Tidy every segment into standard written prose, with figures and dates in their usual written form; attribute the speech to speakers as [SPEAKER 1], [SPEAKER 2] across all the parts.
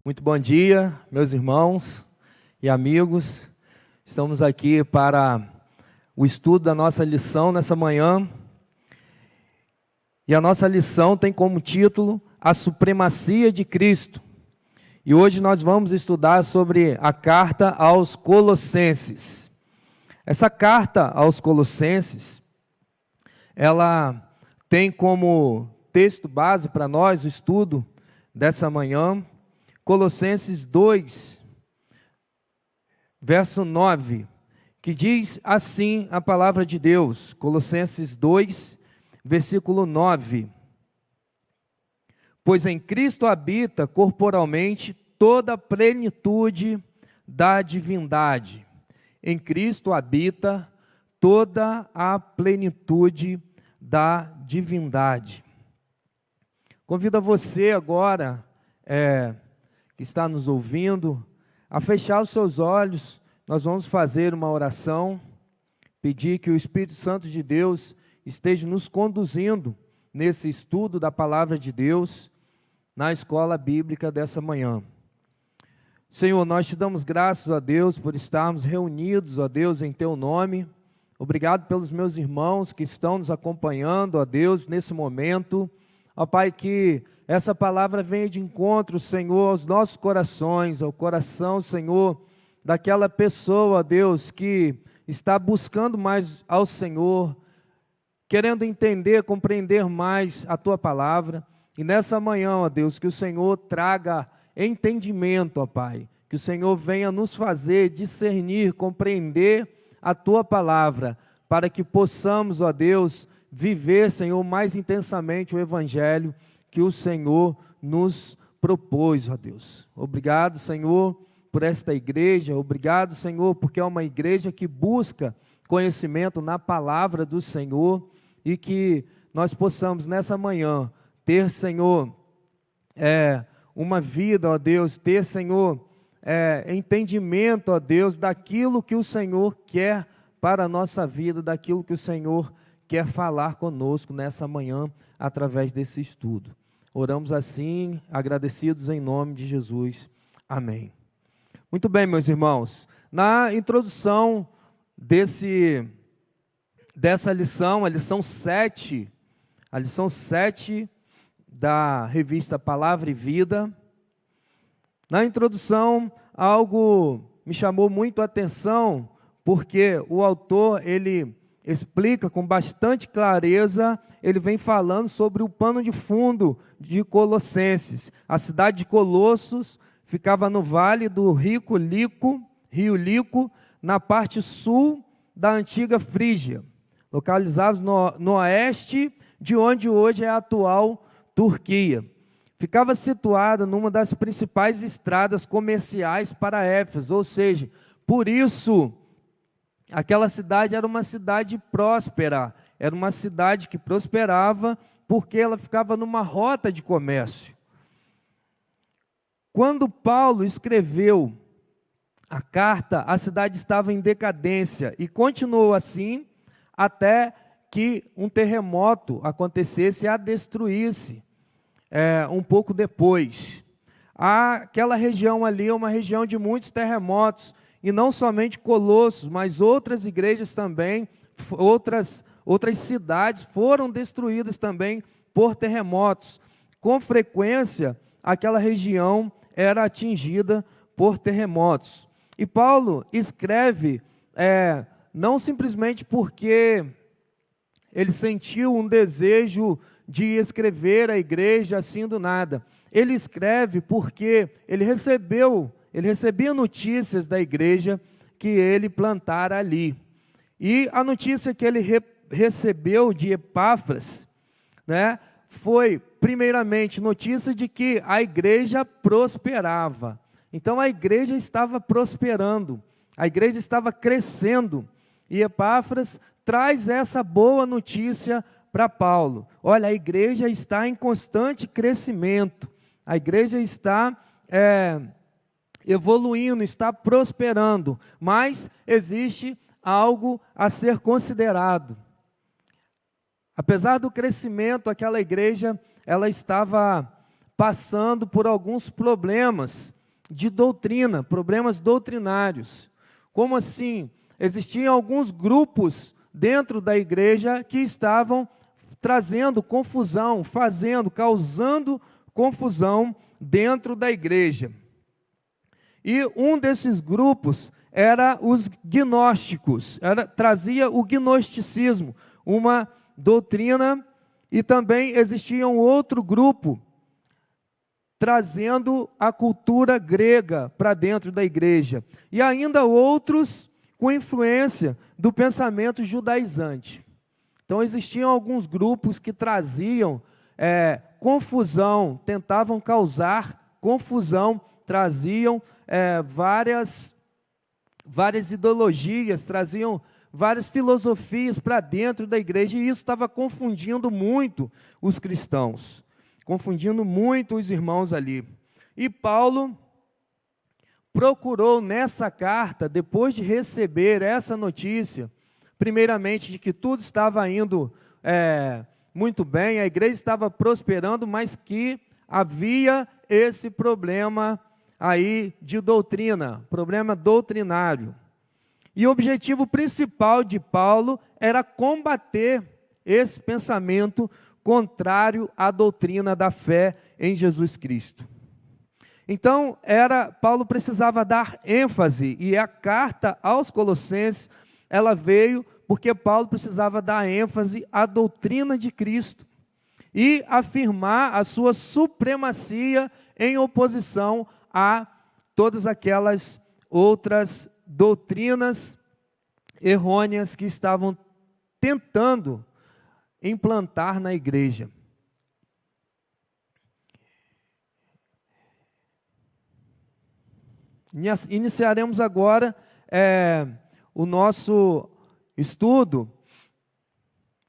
[SPEAKER 1] Muito bom dia, meus irmãos e amigos. Estamos aqui para o estudo da nossa lição nessa manhã. E a nossa lição tem como título A Supremacia de Cristo. E hoje nós vamos estudar sobre a carta aos Colossenses. Essa carta aos Colossenses, ela tem como texto base para nós o estudo dessa manhã, Colossenses 2, verso 9, que diz assim a palavra de Deus, Colossenses 2, versículo 9. Pois em Cristo habita corporalmente toda a plenitude da divindade. Em Cristo habita toda a plenitude da divindade. Convido a você agora, que está nos ouvindo, a fechar os seus olhos. Nós vamos fazer uma oração, pedir que o Espírito Santo de Deus esteja nos conduzindo nesse estudo da palavra de Deus, na escola bíblica dessa manhã. Senhor, nós te damos graças a Deus por estarmos reunidos, ó Deus, em Teu nome. Obrigado pelos meus irmãos que estão nos acompanhando, ó Deus, nesse momento. Ó Pai, que essa palavra venha de encontro, Senhor, aos nossos corações, ao coração, Senhor, daquela pessoa, ó Deus, que está buscando mais ao Senhor, querendo entender, compreender mais a Tua palavra. E nessa manhã, ó Deus, que o Senhor traga entendimento, ó Pai, que o Senhor venha nos fazer discernir, compreender a Tua palavra, para que possamos, ó Deus, viver, Senhor, mais intensamente o Evangelho que o Senhor nos propôs, ó Deus. Obrigado, Senhor, por esta igreja. Obrigado, Senhor, porque é uma igreja que busca conhecimento na palavra do Senhor e que nós possamos nessa manhã ter, Senhor, uma vida, ó Deus, ter, Senhor, entendimento, ó Deus, daquilo que o Senhor quer para a nossa vida, daquilo que o Senhor quer falar conosco nessa manhã, através desse estudo. Oramos assim, agradecidos em nome de Jesus. Amém. Muito bem, meus irmãos. Na introdução dessa lição, a lição 7 da revista Palavra e Vida, na introdução, algo me chamou muito a atenção, porque o autor, ele explica com bastante clareza, ele vem falando sobre o pano de fundo de Colossenses. A cidade de Colossos ficava no vale do Rio Lico, na parte sul da antiga Frígia, localizados no oeste de onde hoje é a atual Turquia. Ficava situada numa das principais estradas comerciais para Éfeso, ou seja, por isso aquela cidade era uma cidade próspera, era uma cidade que prosperava porque ela ficava numa rota de comércio. Quando Paulo escreveu a carta, a cidade estava em decadência e continuou assim até que um terremoto acontecesse e a destruísse um pouco depois. Aquela região ali é uma região de muitos terremotos, e não somente Colossos, mas outras igrejas também, outras cidades foram destruídas também por terremotos. Com frequência, aquela região era atingida por terremotos. E Paulo escreve, não simplesmente porque ele sentiu um desejo de escrever a igreja assim do nada. Ele escreve porque ele recebia notícias da igreja que ele plantara ali. E a notícia que ele recebeu de Epáfras, foi primeiramente notícia de que a igreja prosperava. Então a igreja estava prosperando, a igreja estava crescendo. E Epáfras traz essa boa notícia para Paulo. Olha, a igreja está em constante crescimento, a igreja está evoluindo, está prosperando, mas existe algo a ser considerado. Apesar do crescimento, aquela igreja, ela estava passando por alguns problemas. de doutrina, problemas doutrinários. Como assim? Existiam alguns grupos dentro da igreja que estavam trazendo confusão, causando confusão dentro da igreja. E um desses grupos era os gnósticos, trazia o gnosticismo, uma doutrina, e também existia um outro grupo trazendo a cultura grega para dentro da igreja. E ainda outros com influência do pensamento judaizante. Então existiam alguns grupos que traziam confusão, tentavam causar confusão, traziam várias ideologias, traziam várias filosofias para dentro da igreja, e isso estava confundindo muito os cristãos, confundindo muito os irmãos ali. E Paulo procurou nessa carta, depois de receber essa notícia, primeiramente de que tudo estava indo muito bem, a igreja estava prosperando, mas que havia esse problema aí de doutrina, problema doutrinário. E o objetivo principal de Paulo era combater esse pensamento contrário à doutrina da fé em Jesus Cristo. Então, Paulo precisava dar ênfase, e a carta aos Colossenses, ela veio porque Paulo precisava dar ênfase à doutrina de Cristo e afirmar a sua supremacia em oposição a todas aquelas outras doutrinas errôneas que estavam tentando implantar na igreja. Iniciaremos agora o nosso estudo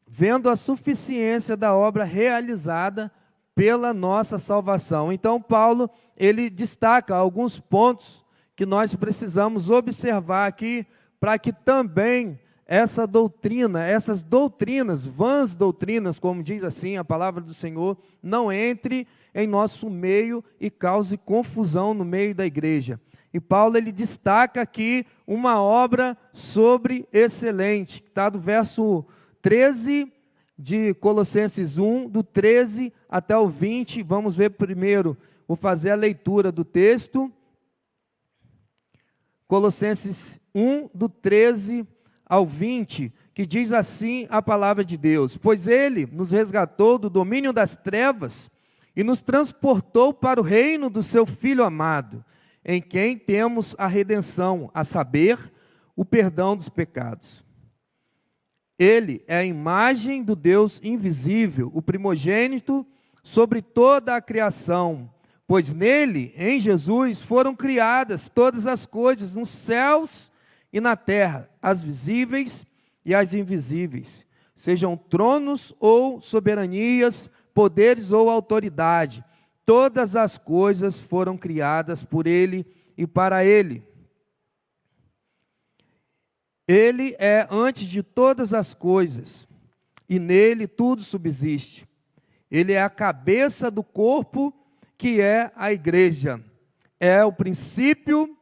[SPEAKER 1] vendo a suficiência da obra realizada pela nossa salvação. Então, Paulo, ele destaca alguns pontos que nós precisamos observar aqui, para que também essa doutrina, essas doutrinas, vãs doutrinas, como diz assim a palavra do Senhor, não entre em nosso meio e cause confusão no meio da igreja. E Paulo, ele destaca aqui uma obra excelente, que está do verso 13 de Colossenses 1, do 13 até o 20, vamos ver primeiro, vou fazer a leitura do texto, Colossenses 1, do 13 ao 20, que diz assim a palavra de Deus: pois ele nos resgatou do domínio das trevas e nos transportou para o reino do seu Filho amado, em quem temos a redenção, a saber, o perdão dos pecados. Ele é a imagem do Deus invisível, o primogênito sobre toda a criação, pois nele, em Jesus, foram criadas todas as coisas nos céus e na terra, as visíveis e as invisíveis, sejam tronos ou soberanias, poderes ou autoridade. Todas as coisas foram criadas por ele e para ele. Ele é antes de todas as coisas, e nele tudo subsiste. Ele é a cabeça do corpo, que é a igreja. É o princípio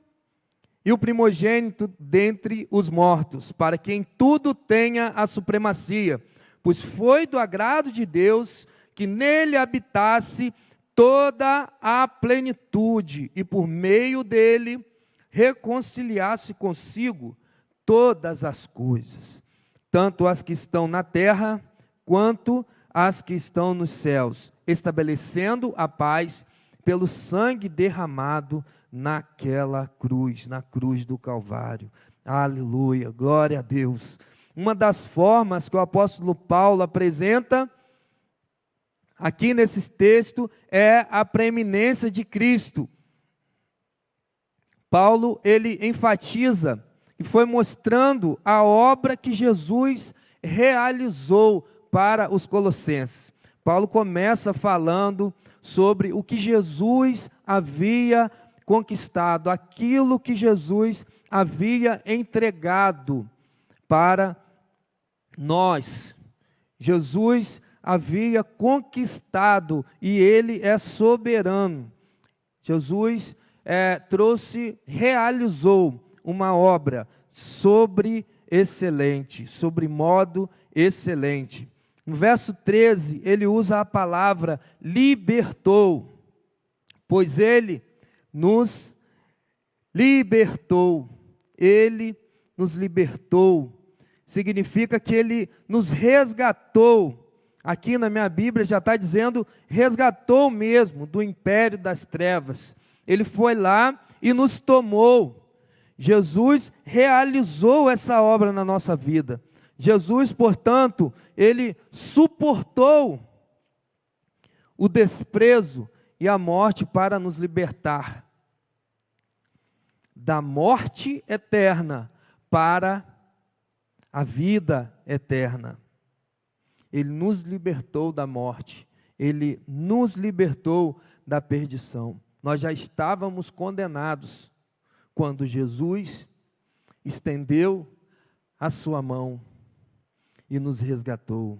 [SPEAKER 1] e o primogênito dentre os mortos, para que em tudo tenha a supremacia, pois foi do agrado de Deus que nele habitasse toda a plenitude, e por meio dele reconciliasse consigo todas as coisas, tanto as que estão na terra, quanto as que estão nos céus, estabelecendo a paz pelo sangue derramado naquela cruz, na cruz do Calvário. Aleluia, glória a Deus. Uma das formas que o apóstolo Paulo apresenta aqui nesse texto é a preeminência de Cristo. Paulo, ele enfatiza e foi mostrando a obra que Jesus realizou para os colossenses. Paulo começa falando sobre o que Jesus havia conquistado, aquilo que Jesus havia entregado para nós. Jesus havia conquistado e ele é soberano. Jesus realizou uma obra sobre modo excelente. No verso 13, ele usa a palavra libertou, pois ele nos libertou. Ele nos libertou. Significa que ele nos resgatou. Aqui na minha Bíblia já está dizendo resgatou mesmo do império das trevas. Ele foi lá e nos tomou. Jesus realizou essa obra na nossa vida. Jesus, portanto, ele suportou o desprezo e a morte para nos libertar da morte eterna para a vida eterna. Ele nos libertou da morte, ele nos libertou da perdição. Nós já estávamos condenados quando Jesus estendeu a sua mão e nos resgatou.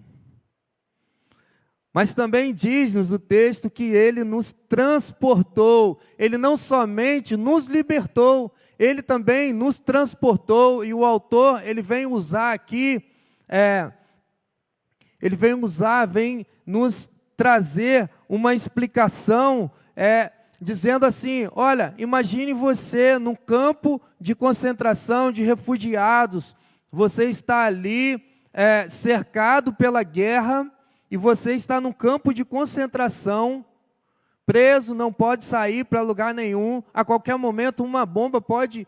[SPEAKER 1] Mas também diz-nos o texto que ele nos transportou. Ele não somente nos libertou, ele também nos transportou. E o autor, ele vem usar aqui, vem nos trazer uma explicação, dizendo assim, olha, imagine você num campo de concentração de refugiados, você está ali cercado pela guerra, e você está num campo de concentração, preso, não pode sair para lugar nenhum, a qualquer momento uma bomba pode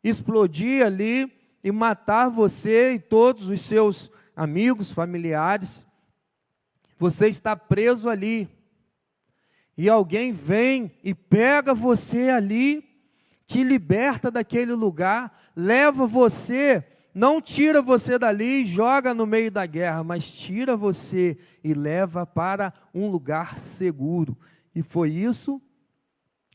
[SPEAKER 1] explodir ali e matar você e todos os seus amigos, familiares. Você está preso ali, e alguém vem e pega você ali, te liberta daquele lugar, leva você, não tira você dali e joga no meio da guerra, mas tira você e leva para um lugar seguro. E foi isso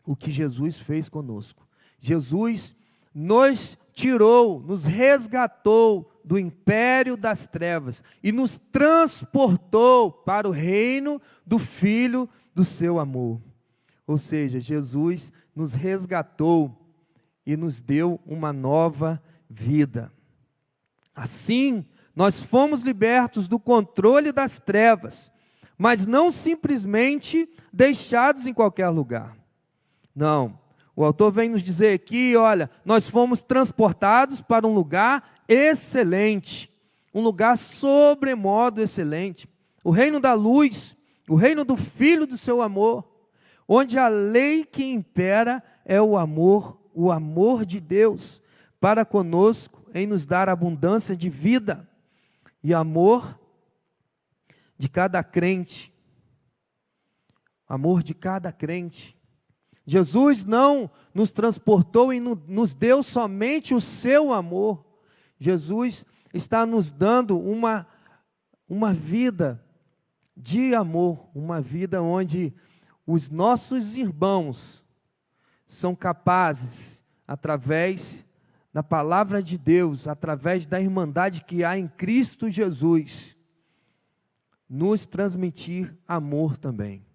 [SPEAKER 1] o que Jesus fez conosco. Jesus nos tirou, nos resgatou do império das trevas e nos transportou para o reino do Filho do seu amor. Ou seja, Jesus nos resgatou e nos deu uma nova vida. Assim, nós fomos libertos do controle das trevas, mas não simplesmente deixados em qualquer lugar. Não, o autor vem nos dizer aqui, olha, nós fomos transportados para um lugar excelente, um lugar sobremodo excelente, o reino da luz, o reino do Filho do seu amor, onde a lei que impera é o amor de Deus para conosco, em nos dar abundância de vida e amor de cada crente. Amor de cada crente. Jesus não nos transportou e nos deu somente o seu amor. Jesus está nos dando uma vida de amor, uma vida onde os nossos irmãos são capazes, através da palavra de Deus, através da irmandade que há em Cristo Jesus, nos transmitir amor também.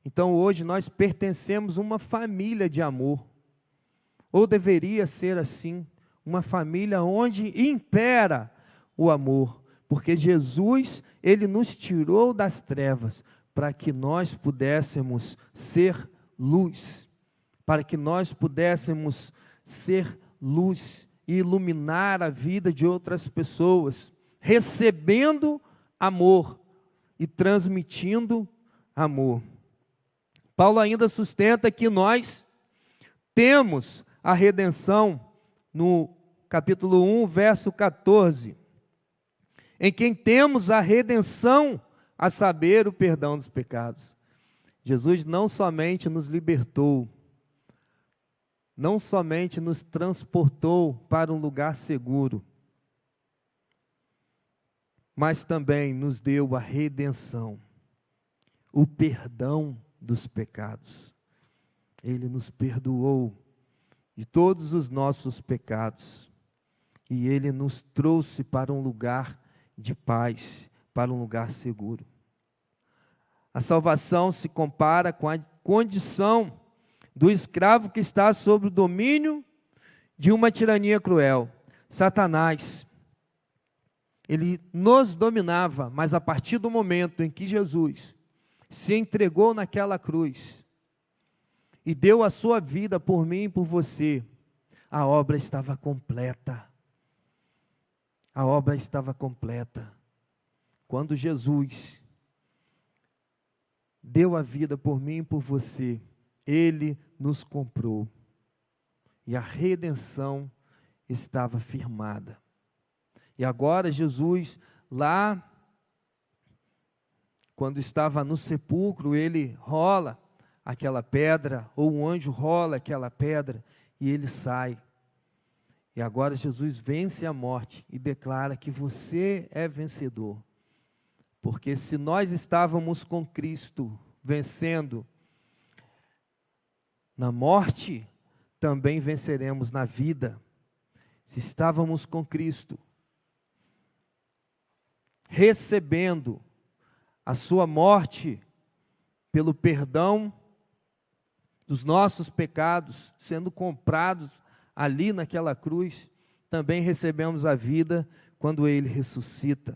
[SPEAKER 1] Então hoje nós pertencemos a uma família de amor, ou deveria ser assim, uma família onde impera o amor, porque Jesus, ele nos tirou das trevas, para que nós pudéssemos ser luz, para que nós pudéssemos ser luz e iluminar a vida de outras pessoas, recebendo amor e transmitindo amor. Paulo ainda sustenta que nós temos a redenção no capítulo 1, verso 14, em quem temos a redenção, a saber, o perdão dos pecados. Jesus não somente nos libertou, não somente nos transportou para um lugar seguro, mas também nos deu a redenção, o perdão dos pecados. Ele nos perdoou de todos os nossos pecados e Ele nos trouxe para um lugar de paz, para um lugar seguro. A salvação se compara com a condição do escravo que está sob o domínio de uma tirania cruel. Satanás, ele nos dominava, mas a partir do momento em que Jesus se entregou naquela cruz e deu a sua vida por mim e por você, a obra estava completa. A obra estava completa. Quando Jesus deu a vida por mim e por você, Ele nos comprou. E a redenção estava firmada. E agora Jesus, lá, quando estava no sepulcro, Ele rola aquela pedra, ou um anjo rola aquela pedra, e Ele sai. E agora Jesus vence a morte e declara que você é vencedor. Porque se nós estávamos com Cristo vencendo na morte, também venceremos na vida. Se estávamos com Cristo recebendo a sua morte pelo perdão dos nossos pecados, sendo comprados ali naquela cruz, também recebemos a vida quando Ele ressuscita.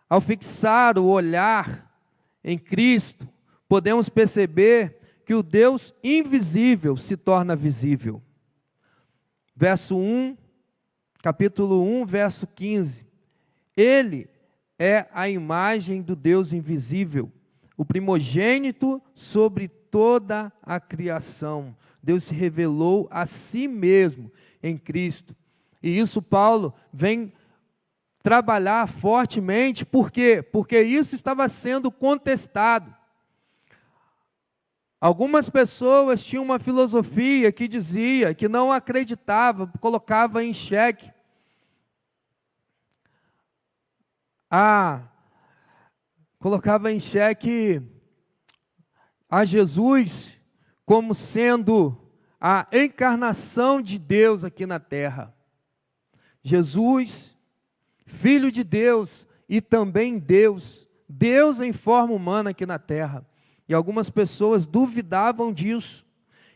[SPEAKER 1] Ao fixar o olhar em Cristo, podemos perceber que o Deus invisível se torna visível. Verso 1, capítulo 1, verso 15. Ele é a imagem do Deus invisível, o primogênito sobre toda a criação. Deus se revelou a si mesmo em Cristo. E isso Paulo vem trabalhar fortemente. Por quê? Porque isso estava sendo contestado. Algumas pessoas tinham uma filosofia que dizia, que não acreditava, colocava em xeque a Jesus como sendo a encarnação de Deus aqui na terra. Jesus, Filho de Deus e também Deus, Deus em forma humana aqui na terra. E algumas pessoas duvidavam disso.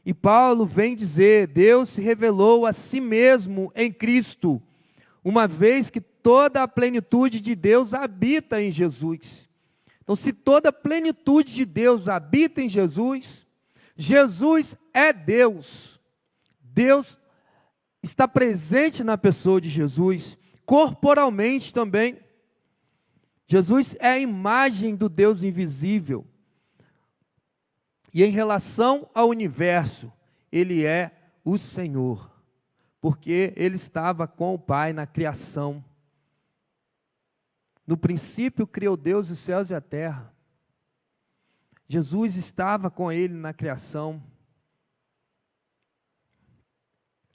[SPEAKER 1] E Paulo vem dizer, Deus se revelou a si mesmo em Cristo, uma vez que toda a plenitude de Deus habita em Jesus. Então, se toda a plenitude de Deus habita em Jesus, Jesus é Deus. Deus está presente na pessoa de Jesus, corporalmente também. Jesus é a imagem do Deus invisível. E em relação ao universo, Ele é o Senhor, porque Ele estava com o Pai na criação. No princípio criou Deus os céus e a terra. Jesus estava com Ele na criação.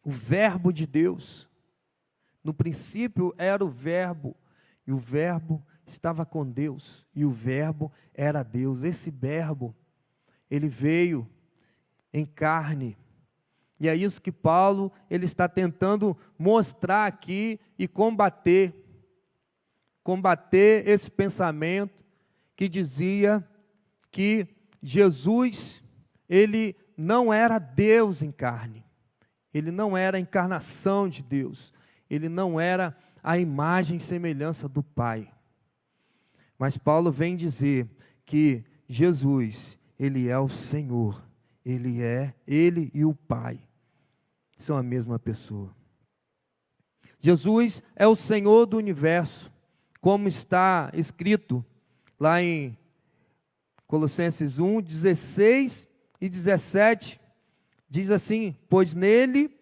[SPEAKER 1] O Verbo de Deus, no princípio era o Verbo, e o Verbo estava com Deus, e o Verbo era Deus. Esse Verbo, Ele veio em carne, e é isso que Paulo, ele está tentando mostrar aqui e combater esse pensamento que dizia que Jesus, Ele não era Deus em carne, Ele não era a encarnação de Deus, Ele não era a imagem e semelhança do Pai. Mas Paulo vem dizer que Jesus, Ele é o Senhor, Ele e o Pai são a mesma pessoa. Jesus é o Senhor do universo, como está escrito lá em Colossenses 1, 16 e 17, diz assim, pois nele,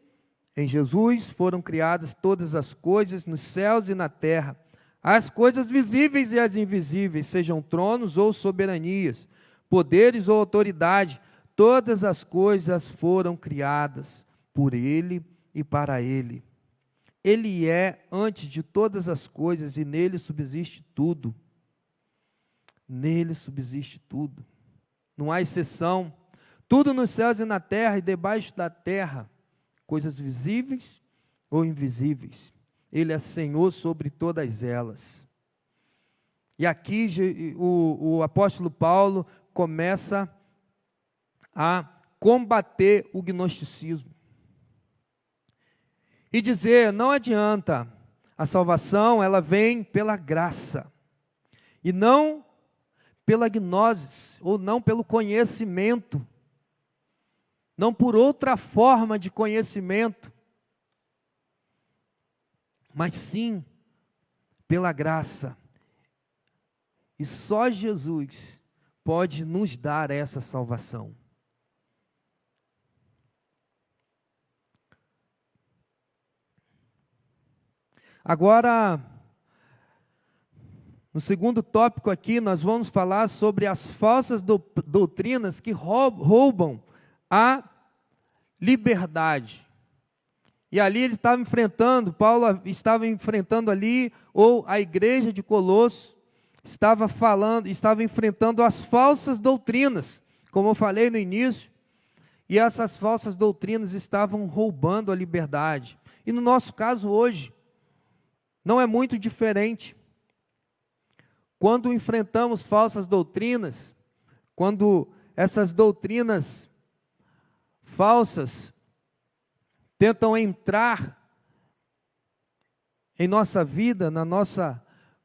[SPEAKER 1] em Jesus, foram criadas todas as coisas nos céus e na terra, as coisas visíveis e as invisíveis, sejam tronos ou soberanias, poderes ou autoridade, todas as coisas foram criadas por Ele e para Ele. Ele é antes de todas as coisas e nele subsiste tudo. Nele subsiste tudo. Não há exceção. Tudo nos céus e na terra e debaixo da terra, coisas visíveis ou invisíveis. Ele é Senhor sobre todas elas. E aqui o apóstolo Paulo começa a combater o gnosticismo. E dizer, não adianta, a salvação ela vem pela graça, e não pela gnosis, ou não pelo conhecimento, não por outra forma de conhecimento, mas sim pela graça. E só Jesus pode nos dar essa salvação. Agora, no segundo tópico aqui, nós vamos falar sobre as falsas doutrinas que roubam a liberdade. E ali ele estava enfrentando, Paulo estava enfrentando ali, ou a igreja de Colosso estava enfrentando as falsas doutrinas, como eu falei no início, e essas falsas doutrinas estavam roubando a liberdade. E no nosso caso hoje, não é muito diferente. Quando enfrentamos falsas doutrinas, quando essas doutrinas falsas tentam entrar em nossa vida, na nossa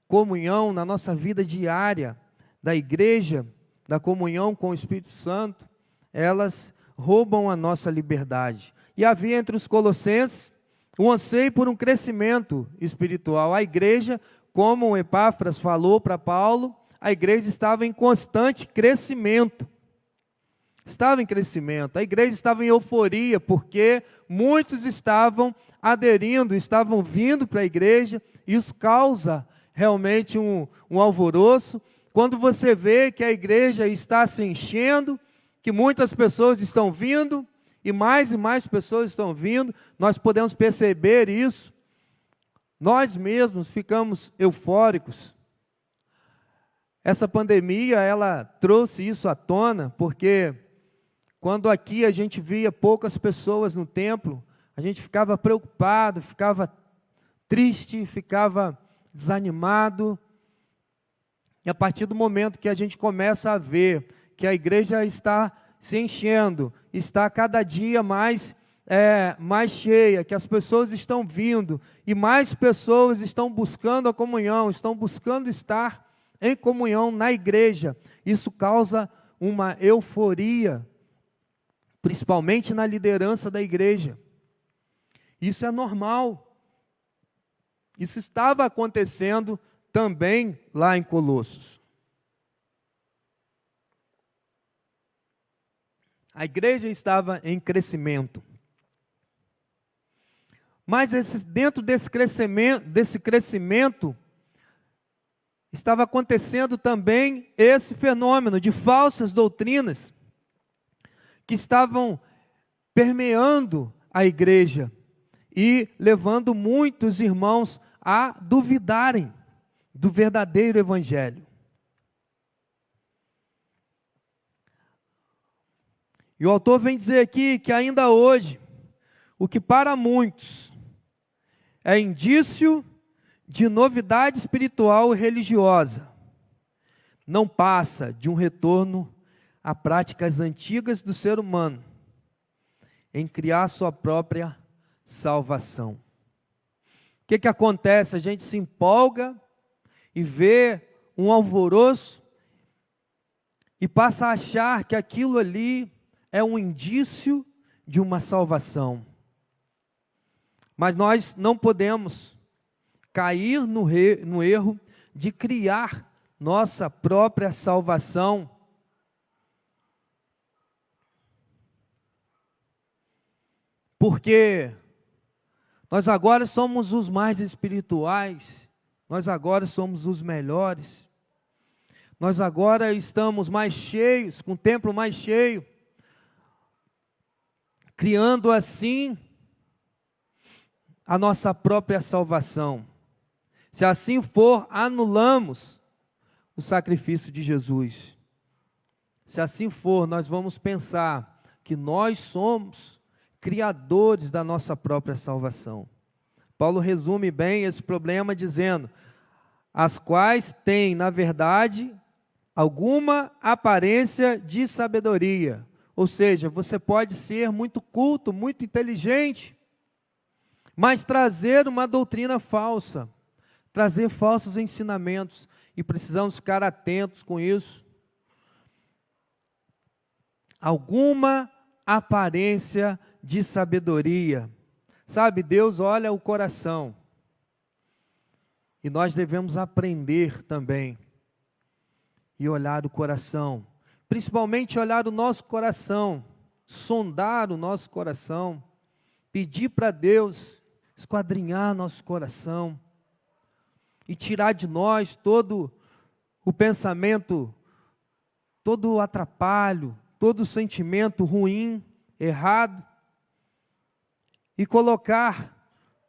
[SPEAKER 1] comunhão, na nossa vida diária da igreja, da comunhão com o Espírito Santo, elas roubam a nossa liberdade. E havia entre os colossenses um anseio por um crescimento espiritual. A igreja, como o Epáfras falou para Paulo, a igreja estava em constante crescimento. Estava em crescimento, a igreja estava em euforia, porque muitos estavam aderindo, estavam vindo para a igreja, e isso causa realmente um alvoroço. Quando você vê que a igreja está se enchendo, que muitas pessoas estão vindo, e mais pessoas estão vindo, nós podemos perceber isso. Nós mesmos ficamos eufóricos. Essa pandemia, ela trouxe isso à tona, porque quando aqui a gente via poucas pessoas no templo, a gente ficava preocupado, ficava triste, ficava desanimado. E a partir do momento que a gente começa a ver que a igreja está se enchendo, está cada dia mais cheia, que as pessoas estão vindo, e mais pessoas estão buscando a comunhão, estão buscando estar em comunhão na igreja. Isso causa uma euforia, principalmente na liderança da igreja. Isso é normal. Isso estava acontecendo também lá em Colossos. A igreja estava em crescimento. Mas dentro desse crescimento, estava acontecendo também esse fenômeno de falsas doutrinas que estavam permeando a igreja e levando muitos irmãos a duvidarem do verdadeiro evangelho. E o autor vem dizer aqui que ainda hoje, o que para muitos é indício de novidade espiritual e religiosa, não passa de um retorno a práticas antigas do ser humano, em criar sua própria salvação. O que acontece? A gente se empolga e vê um alvoroço e passa a achar que aquilo ali é um indício de uma salvação. Mas nós não podemos cair no erro de criar nossa própria salvação. Porque nós agora somos os mais espirituais, nós agora somos os melhores, nós agora estamos mais cheios, com o templo mais cheio, criando assim a nossa própria salvação. Se assim for, anulamos o sacrifício de Jesus. Se assim for, nós vamos pensar que nós somos criadores da nossa própria salvação. Paulo resume bem esse problema dizendo: as quais têm, na verdade, alguma aparência de sabedoria, Ou seja, você pode ser muito culto, muito inteligente, mas trazer uma doutrina falsa, trazer falsos ensinamentos, e precisamos ficar atentos com isso. Alguma aparência de sabedoria. Sabe, Deus olha o coração, e nós devemos aprender também, e olhar o coração, principalmente olhar o nosso coração, sondar o nosso coração, pedir para Deus esquadrinhar nosso coração, e tirar de nós todo o pensamento, todo o atrapalho, todo o sentimento ruim, errado, e colocar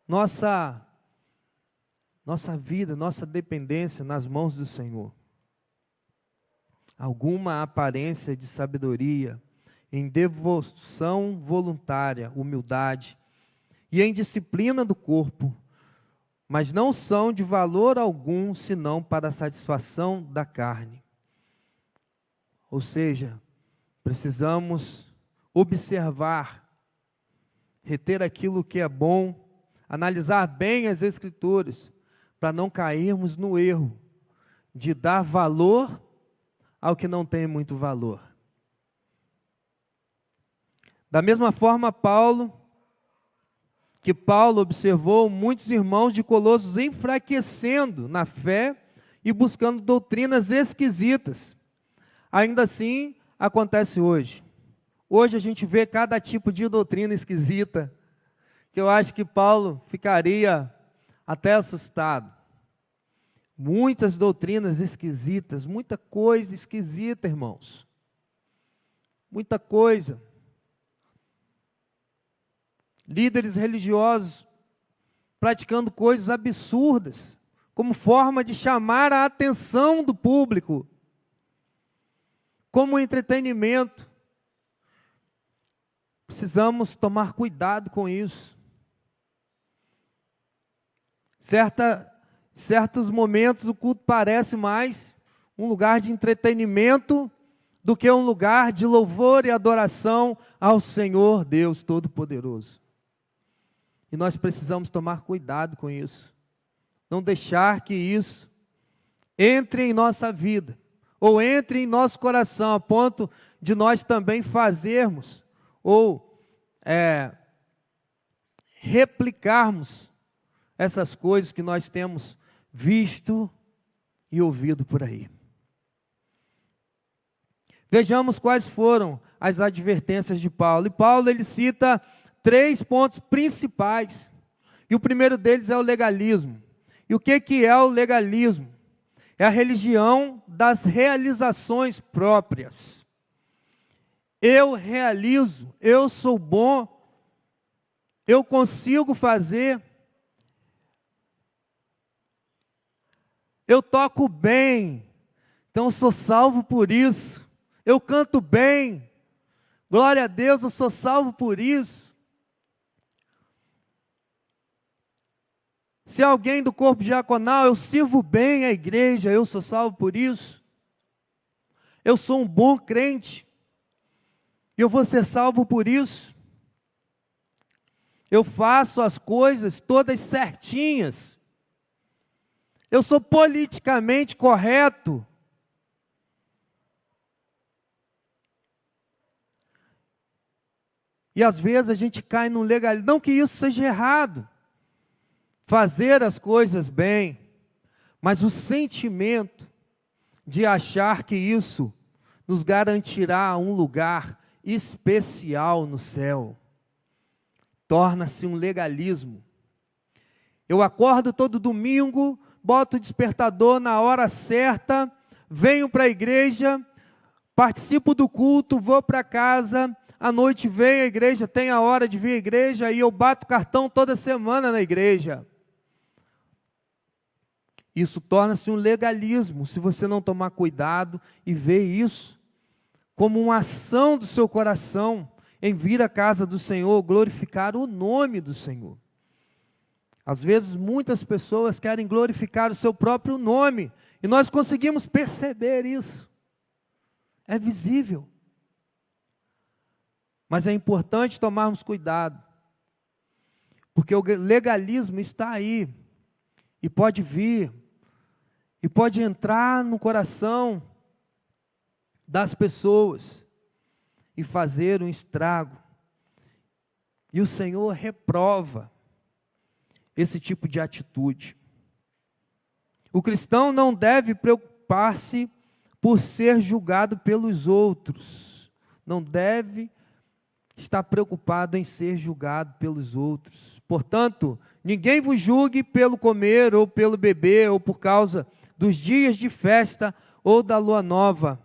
[SPEAKER 1] nossa vida, nossa dependência nas mãos do Senhor. Alguma aparência de sabedoria, em devoção voluntária, humildade, e em disciplina do corpo, mas não são de valor algum, senão para a satisfação da carne. Ou seja, precisamos observar, reter aquilo que é bom, analisar bem as Escrituras, para não cairmos no erro de dar valor ao que não tem muito valor. Da mesma forma, Paulo observou muitos irmãos de Colossos enfraquecendo na fé e buscando doutrinas esquisitas. Ainda assim, acontece hoje. Hoje a gente vê cada tipo de doutrina esquisita, que eu acho que Paulo ficaria até assustado. Muitas doutrinas esquisitas, muita coisa esquisita, irmãos. Muita coisa. Líderes religiosos praticando coisas absurdas, como forma de chamar a atenção do público, como entretenimento. Precisamos tomar cuidado com isso. Certos momentos o culto parece mais um lugar de entretenimento do que um lugar de louvor e adoração ao Senhor Deus Todo-Poderoso. E nós precisamos tomar cuidado com isso. Não deixar que isso entre em nossa vida, ou entre em nosso coração, a ponto de nós também fazermos, ou replicarmos essas coisas que nós temos visto e ouvido por aí. Vejamos quais foram as advertências de Paulo. E Paulo, ele cita 3 pontos principais. E o primeiro deles é o legalismo. E o que é o legalismo? É a religião das realizações próprias. Eu realizo, eu sou bom, eu consigo fazer, eu toco bem, então eu sou salvo por isso. Eu canto bem, glória a Deus, eu sou salvo por isso. Se alguém do corpo diaconal, eu sirvo bem a igreja, eu sou salvo por isso. Eu sou um bom crente, eu vou ser salvo por isso. Eu faço as coisas todas certinhas. Eu sou politicamente correto. E às vezes a gente cai no legalismo. Não que isso seja errado, fazer as coisas bem, mas o sentimento de achar que isso nos garantirá um lugar especial no céu, torna-se um legalismo. Eu acordo todo domingo, boto o despertador na hora certa, venho para a igreja, participo do culto, vou para casa, à noite venho à igreja, tem a hora de vir à igreja, e eu bato cartão toda semana na igreja. Isso torna-se um legalismo, se você não tomar cuidado e ver isso como uma ação do seu coração em vir à casa do Senhor, glorificar o nome do Senhor. Às vezes muitas pessoas querem glorificar o seu próprio nome, e nós conseguimos perceber isso. É visível. Mas é importante tomarmos cuidado, porque o legalismo está aí, e pode vir, e pode entrar no coração das pessoas, e fazer um estrago. E o Senhor reprova esse tipo de atitude. O cristão não deve preocupar-se por ser julgado pelos outros. Não deve estar preocupado em ser julgado pelos outros. Portanto, ninguém vos julgue pelo comer, ou pelo beber, ou por causa dos dias de festa, ou da lua nova.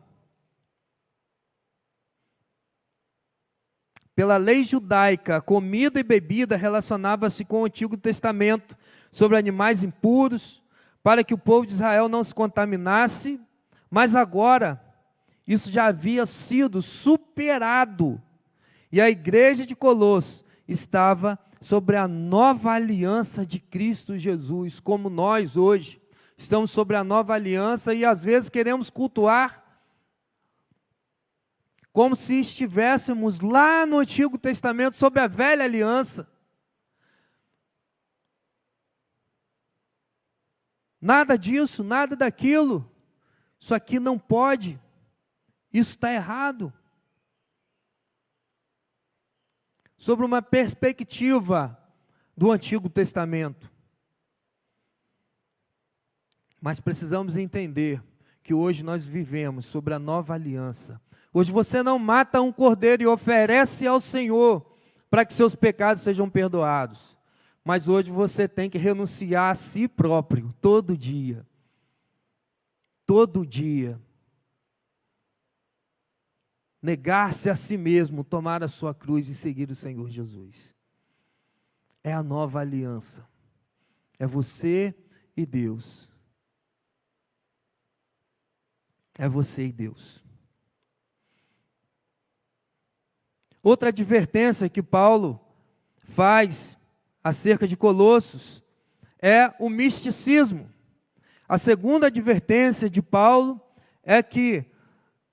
[SPEAKER 1] Pela lei judaica, comida e bebida relacionava-se com o Antigo Testamento, sobre animais impuros, para que o povo de Israel não se contaminasse, mas agora, isso já havia sido superado, e a igreja de Colossos estava sobre a nova aliança de Cristo Jesus, como nós hoje estamos sobre a nova aliança, e às vezes queremos cultuar como se estivéssemos lá no Antigo Testamento, sob a velha aliança. Nada disso, nada daquilo. Isso aqui não pode. Isso está errado. Sobre uma perspectiva do Antigo Testamento. Mas precisamos entender que hoje nós vivemos sobre a nova aliança. Hoje você não mata um cordeiro e oferece ao Senhor para que seus pecados sejam perdoados. Mas hoje você tem que renunciar a si próprio, todo dia. Todo dia. Negar-se a si mesmo, tomar a sua cruz e seguir o Senhor Jesus. É a nova aliança. É você e Deus. É você e Deus. Outra advertência que Paulo faz acerca de Colossos é o misticismo. A segunda advertência de Paulo é que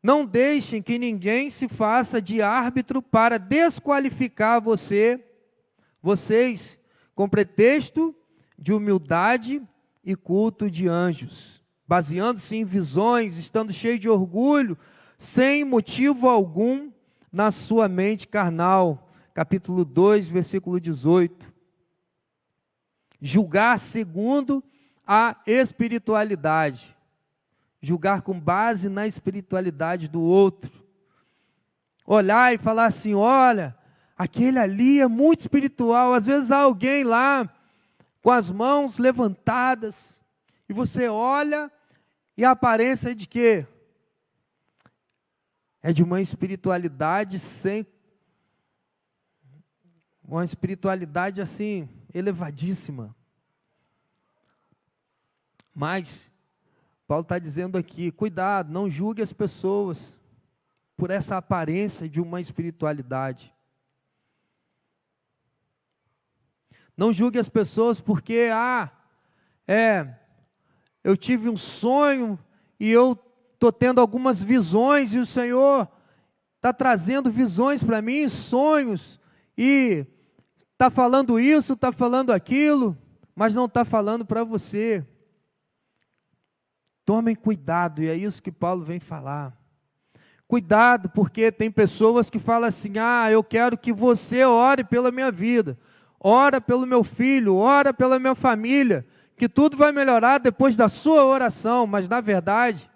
[SPEAKER 1] não deixem que ninguém se faça de árbitro para desqualificar vocês, com pretexto de humildade e culto de anjos, baseando-se em visões, estando cheio de orgulho, sem motivo algum, na sua mente carnal, capítulo 2, versículo 18. Julgar segundo a espiritualidade. Julgar com base na espiritualidade do outro. Olhar e falar assim, olha, aquele ali é muito espiritual. Às vezes há alguém lá com as mãos levantadas, e você olha e a aparência é de quê? É de uma espiritualidade uma espiritualidade assim, elevadíssima. Mas, Paulo está dizendo aqui, cuidado, não julgue as pessoas por essa aparência de uma espiritualidade. Não julgue as pessoas porque, eu tive um sonho e eu estou tendo algumas visões, e o Senhor está trazendo visões para mim, sonhos, e está falando isso, está falando aquilo, mas não está falando para você. Tomem cuidado, e é isso que Paulo vem falar. Cuidado, porque tem pessoas que falam assim, eu quero que você ore pela minha vida, ora pelo meu filho, ora pela minha família, que tudo vai melhorar depois da sua oração, mas na verdade,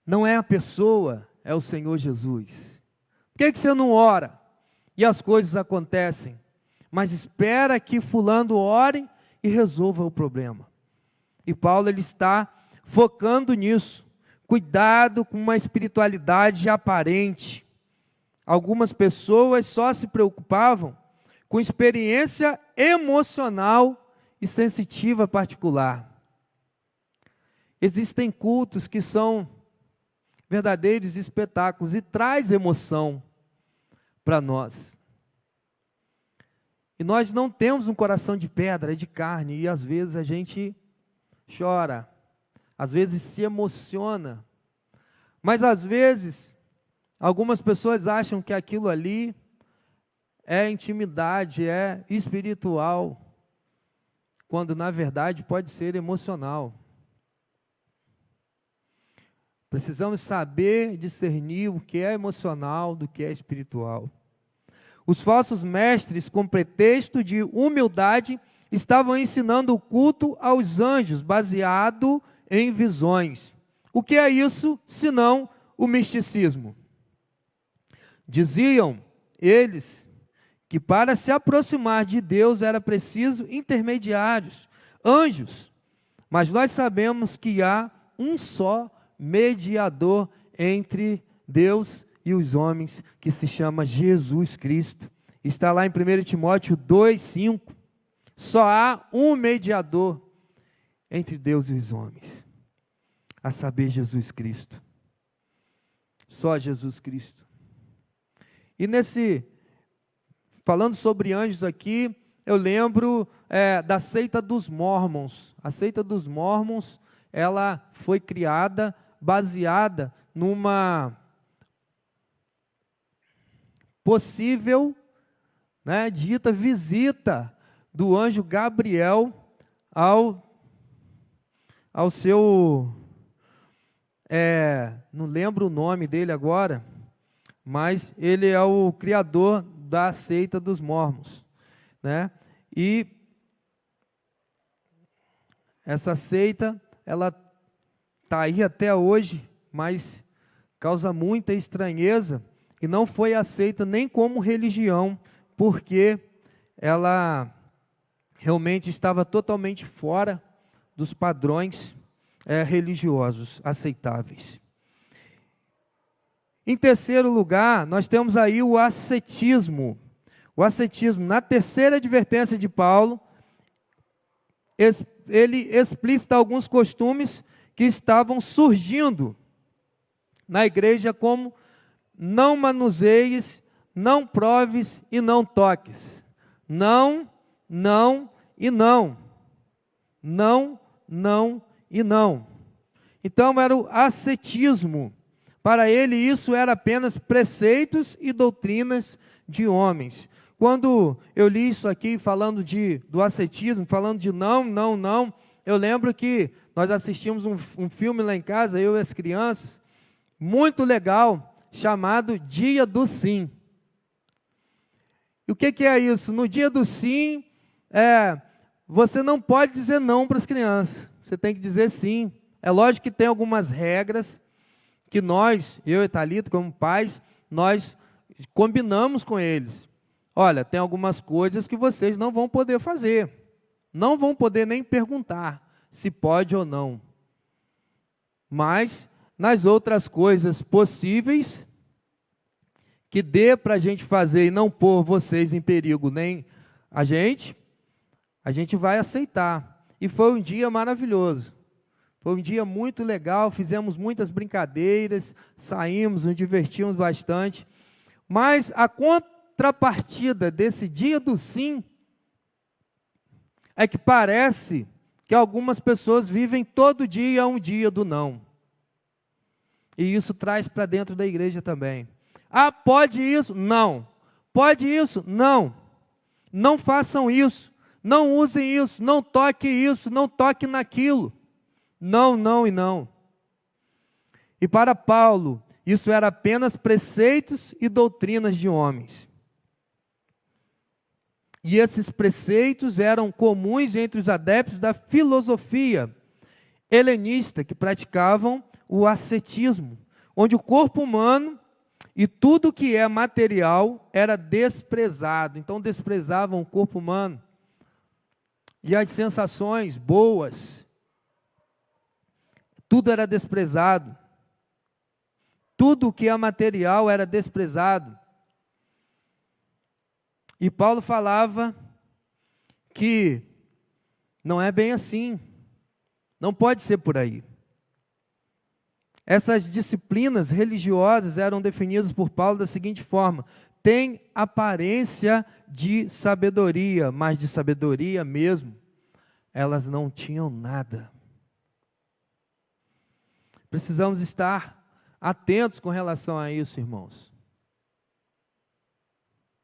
[SPEAKER 1] não é a pessoa, é o Senhor Jesus. Por que você não ora? E as coisas acontecem, mas espera que fulano ore e resolva o problema. E Paulo ele está focando nisso. Cuidado com uma espiritualidade aparente. Algumas pessoas só se preocupavam com experiência emocional e sensitiva particular. Existem cultos que são verdadeiros espetáculos e traz emoção para nós. E nós não temos um coração de pedra, é de carne, e às vezes a gente chora, às vezes se emociona, mas às vezes Algumas pessoas acham que aquilo ali é intimidade, é espiritual, quando na verdade pode ser emocional. Precisamos saber discernir o que é emocional do que é espiritual. Os falsos mestres, com pretexto de humildade, estavam ensinando o culto aos anjos, baseado em visões. O que é isso, senão o misticismo? Diziam eles que para se aproximar de Deus era preciso intermediários, anjos. Mas nós sabemos que há um só mediador entre Deus e os homens, que se chama Jesus Cristo. Está lá em 1 Timóteo 2,5. Só há um mediador entre Deus e os homens, a saber, Jesus Cristo. Só Jesus Cristo. E falando sobre anjos aqui, eu lembro da seita dos Mórmons. A seita dos Mórmons, ela foi criada baseada numa possível, dita visita do anjo Gabriel ao seu, não lembro o nome dele agora, mas ele é o criador da seita dos Mórmons, E essa seita, ela está aí até hoje, mas causa muita estranheza e não foi aceita nem como religião, porque ela realmente estava totalmente fora dos padrões religiosos aceitáveis. Em terceiro lugar, nós temos aí o ascetismo. O ascetismo, na terceira advertência de Paulo, ele explicita alguns costumes que estavam surgindo na igreja, como não manuseis, não proves e não toques. Não, não e não. Não, não e não. Então era o ascetismo. Para ele isso era apenas preceitos e doutrinas de homens. Quando eu li isso aqui falando do ascetismo, falando de não, não, não, eu lembro que nós assistimos um filme lá em casa, eu e as crianças, muito legal, chamado Dia do Sim. E o que é isso? No dia do sim, você não pode dizer não para as crianças, você tem que dizer sim. É lógico que tem algumas regras que nós, eu e Thalita, como pais, nós combinamos com eles. Olha, tem algumas coisas que vocês não vão poder fazer, não vão poder nem perguntar se pode ou não. Mas, nas outras coisas possíveis, que dê para a gente fazer e não pôr vocês em perigo, nem a gente vai aceitar. E foi um dia maravilhoso. Foi um dia muito legal, fizemos muitas brincadeiras, saímos, nos divertimos bastante. Mas a contrapartida desse dia do sim é que parece que algumas pessoas vivem todo dia um dia do não. E isso traz para dentro da igreja também. Ah, pode isso? Não. Pode isso? Não. Não façam isso. Não usem isso. Não toque isso. Não toque naquilo. Não, não e não. E para Paulo, isso era apenas preceitos e doutrinas de homens. E esses preceitos eram comuns entre os adeptos da filosofia helenista, que praticavam o ascetismo, onde o corpo humano e tudo que é material era desprezado. Então desprezavam o corpo humano e as sensações boas. Tudo era desprezado. Tudo que é material era desprezado. E Paulo falava que não é bem assim. Não pode ser por aí. Essas disciplinas religiosas eram definidas por Paulo da seguinte forma: tem aparência de sabedoria, mas de sabedoria mesmo, elas não tinham nada. Precisamos estar atentos com relação a isso, irmãos.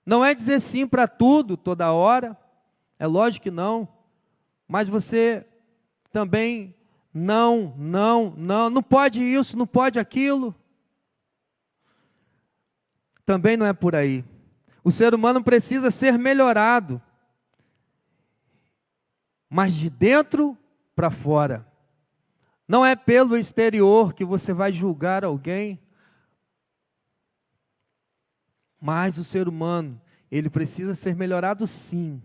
[SPEAKER 1] Não é dizer sim para tudo, toda hora, é lógico que não, mas você também não pode isso, não pode aquilo. Também não é por aí. O ser humano precisa ser melhorado, mas de dentro para fora. Não é pelo exterior que você vai julgar alguém, mas o ser humano, ele precisa ser melhorado sim,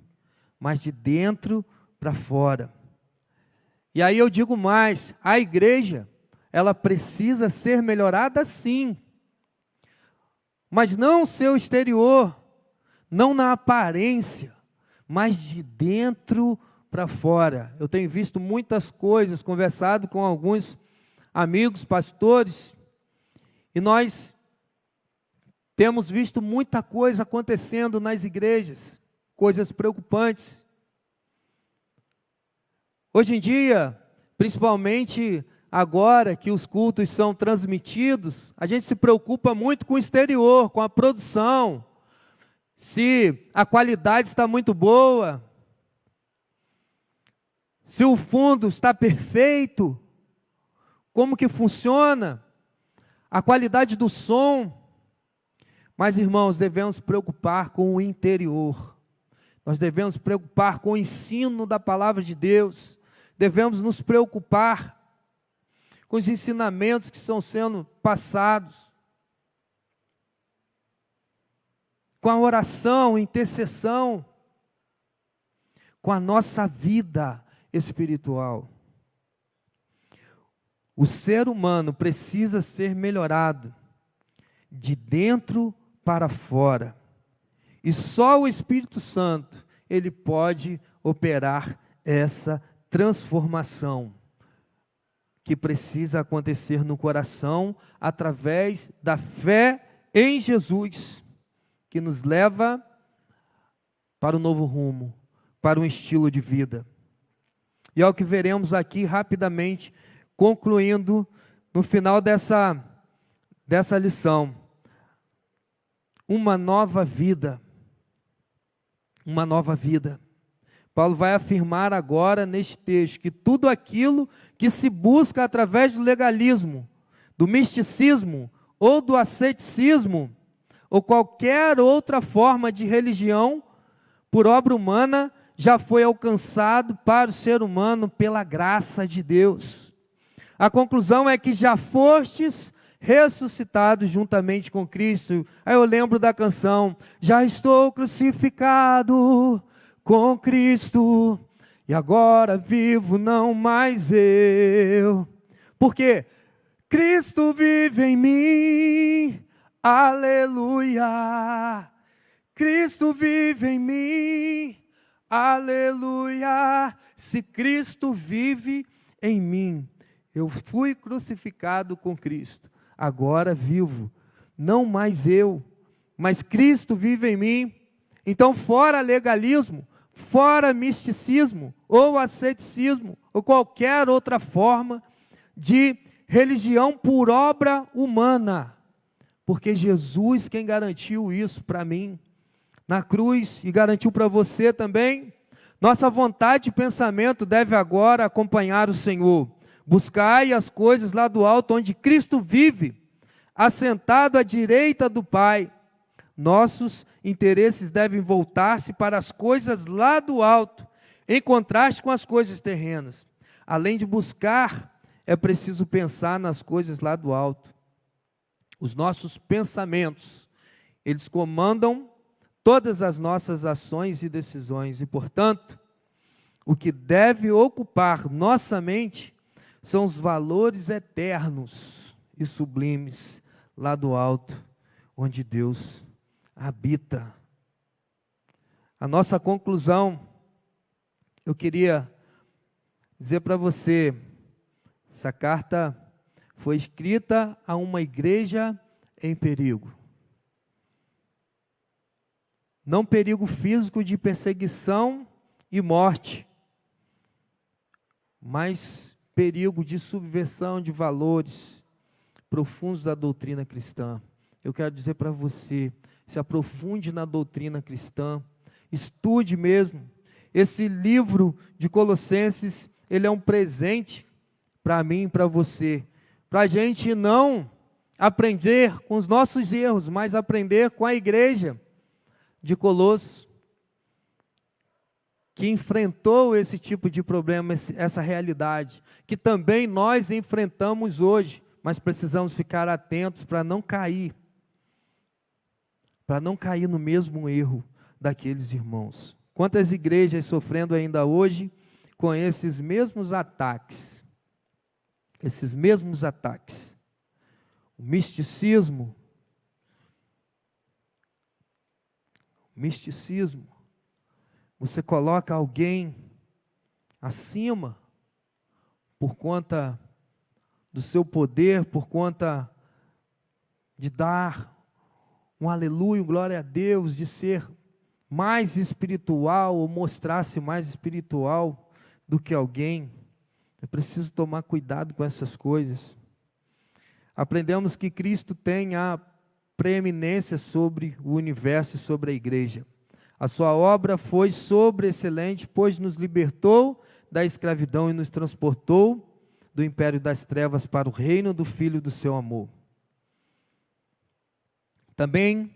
[SPEAKER 1] mas de dentro para fora. E aí eu digo mais, a igreja, ela precisa ser melhorada sim, mas não o seu exterior, não na aparência, mas de dentro para fora. Eu tenho visto muitas coisas, conversado com alguns amigos, pastores, e nós temos visto muita coisa acontecendo nas igrejas, coisas preocupantes. Hoje em dia, principalmente agora que os cultos são transmitidos, a gente se preocupa muito com o exterior, com a produção, se a qualidade está muito boa, se o fundo está perfeito, como que funciona, a qualidade do som. Mas, irmãos, devemos preocupar com o interior, nós devemos preocupar com o ensino da palavra de Deus, devemos nos preocupar com os ensinamentos que estão sendo passados, com a oração, intercessão, com a nossa vida espiritual. O ser humano precisa ser melhorado de dentro para fora. E só o Espírito Santo, ele pode operar essa transformação que precisa acontecer no coração através da fé em Jesus, que nos leva para um novo rumo, para um estilo de vida. E é o que veremos aqui rapidamente, concluindo no final dessa lição. Uma nova vida. Uma nova vida. Paulo vai afirmar agora neste texto que tudo aquilo que se busca através do legalismo, do misticismo ou do asceticismo, ou qualquer outra forma de religião, por obra humana, já foi alcançado para o ser humano pela graça de Deus. A conclusão é que já fostes ressuscitados juntamente com Cristo. Aí eu lembro da canção, já estou crucificado com Cristo, e agora vivo não mais eu, porque Cristo vive em mim, aleluia, Cristo vive em mim, aleluia, se Cristo vive em mim, eu fui crucificado com Cristo, agora vivo, não mais eu, mas Cristo vive em mim. Então fora legalismo, fora misticismo, ou asceticismo, ou qualquer outra forma de religião por obra humana, porque Jesus quem garantiu isso para mim, na cruz, e garantiu para você também. Nossa vontade e pensamento deve agora acompanhar o Senhor. Buscai as coisas lá do alto, onde Cristo vive, assentado à direita do Pai. Nossos interesses devem voltar-se para as coisas lá do alto, em contraste com as coisas terrenas. Além de buscar, é preciso pensar nas coisas lá do alto. Os nossos pensamentos, eles comandam todas as nossas ações e decisões. E, portanto, o que deve ocupar nossa mente são os valores eternos e sublimes lá do alto, onde Deus habita. A nossa conclusão, eu queria dizer para você, essa carta foi escrita a uma igreja em perigo. Não perigo físico de perseguição e morte, mas perigo de subversão de valores, profundos da doutrina cristã. Eu quero dizer para você, se aprofunde na doutrina cristã, estude mesmo. Esse livro de Colossenses, ele é um presente para mim e para você, para a gente não aprender com os nossos erros, mas aprender com a igreja de Colossos, que enfrentou esse tipo de problema, essa realidade, que também nós enfrentamos hoje, mas precisamos ficar atentos para não cair no mesmo erro daqueles irmãos. Quantas igrejas sofrendo ainda hoje com esses mesmos ataques? O misticismo, você coloca alguém acima por conta do seu poder, por conta de dar um aleluia, glória a Deus, de ser mais espiritual ou mostrar-se mais espiritual do que alguém. É preciso tomar cuidado com essas coisas. Aprendemos que Cristo tem a preeminência sobre o universo e sobre a igreja. A sua obra foi sobreexcelente, pois nos libertou da escravidão e nos transportou do império das trevas para o reino do Filho do seu amor. Também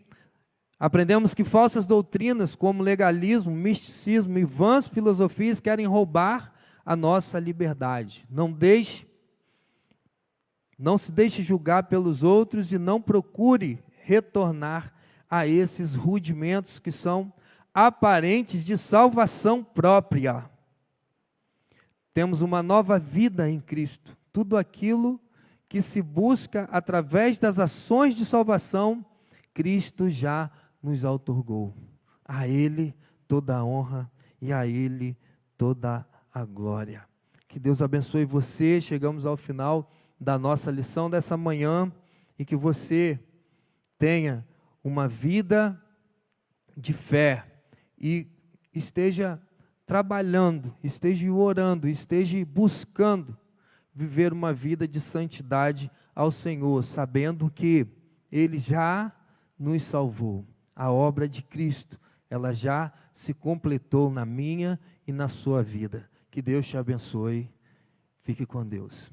[SPEAKER 1] aprendemos que falsas doutrinas como legalismo, misticismo e vãs filosofias querem roubar a nossa liberdade. Não se deixe julgar pelos outros e não procure retornar a esses rudimentos que são aparentes de salvação própria. Temos uma nova vida em Cristo. Tudo aquilo que se busca através das ações de salvação, Cristo já nos outorgou. A Ele toda a honra e a Ele toda a glória. Que Deus abençoe você. Chegamos ao final da nossa lição dessa manhã e que você tenha uma vida de fé e esteja trabalhando, esteja orando, esteja buscando viver uma vida de santidade ao Senhor, sabendo que Ele já nos salvou. A obra de Cristo, ela já se completou na minha e na sua vida. Que Deus te abençoe. Fique com Deus.